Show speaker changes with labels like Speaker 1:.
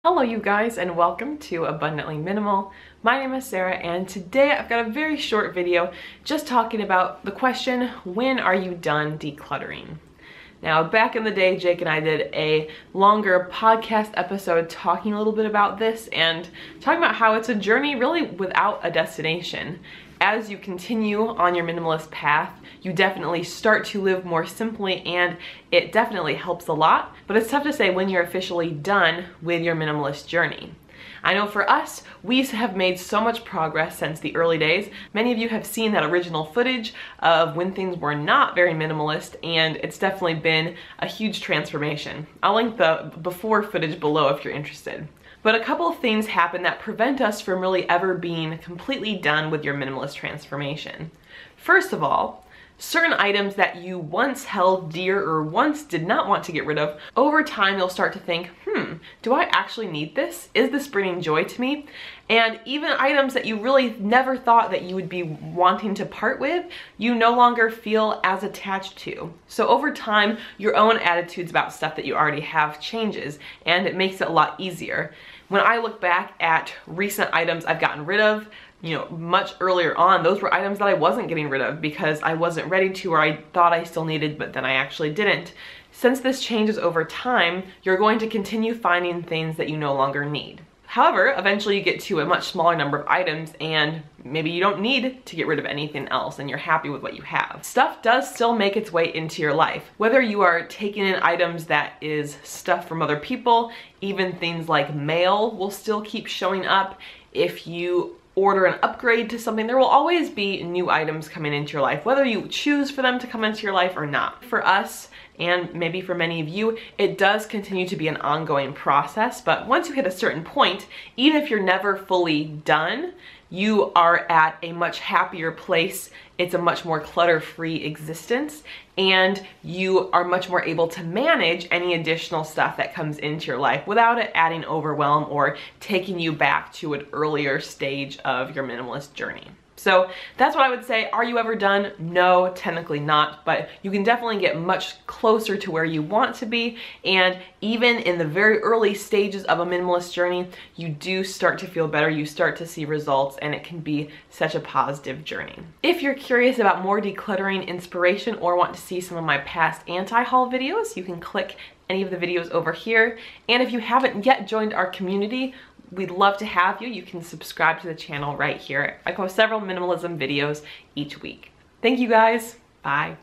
Speaker 1: Hello you guys, and welcome to Abundantly Minimal. My name is Sarah, and today I've got a very short video just talking about the question, when are you done decluttering? Now, back in the day, Jake and I did a longer podcast episode talking a little bit about this and talking about how it's a journey really without a destination. As you continue on your minimalist path, you definitely start to live more simply, and it definitely helps a lot, but it's tough to say when you're officially done with your minimalist journey. I know for us, we have made so much progress since the early days. Many of you have seen that original footage of when things were not very minimalist, and it's definitely been a huge transformation. I'll link the before footage below if you're interested. But a couple of things happen that prevent us from really ever being completely done with your minimalist transformation. First of all, certain items that you once held dear or once did not want to get rid of, over time you'll start to think, do I actually need this? Is this bringing joy to me? And even items that you really never thought that you would be wanting to part with, you no longer feel as attached to. So over time, your own attitudes about stuff that you already have changes, and it makes it a lot easier. When I look back at recent items I've gotten rid of, much earlier on, those were items that I wasn't getting rid of because I wasn't ready to, or I thought I still needed, but then I actually didn't. Since this changes over time, you're going to continue finding things that you no longer need. However, eventually you get to a much smaller number of items and maybe you don't need to get rid of anything else and you're happy with what you have. Stuff does still make its way into your life. Whether you are taking in items that is stuff from other people, even things like mail will still keep showing up. If you order an upgrade to something, there will always be new items coming into your life, whether you choose for them to come into your life or not. For us, and maybe for many of you, it does continue to be an ongoing process, but once you hit a certain point, even if you're never fully done, you are at a much happier place. It's a much more clutter-free existence, and you are much more able to manage any additional stuff that comes into your life without it adding overwhelm or taking you back to an earlier stage of your minimalist journey. So that's what I would say. Are you ever done? No, technically not, but you can definitely get much closer to where you want to be. And even in the very early stages of a minimalist journey, you do start to feel better. You start to see results, and it can be such a positive journey. If you're curious about more decluttering inspiration or want to see some of my past anti-haul videos, you can click any of the videos over here. And if you haven't yet joined our community, we'd love to have you. You can subscribe to the channel right here. I post several minimalism videos each week. Thank you guys. Bye.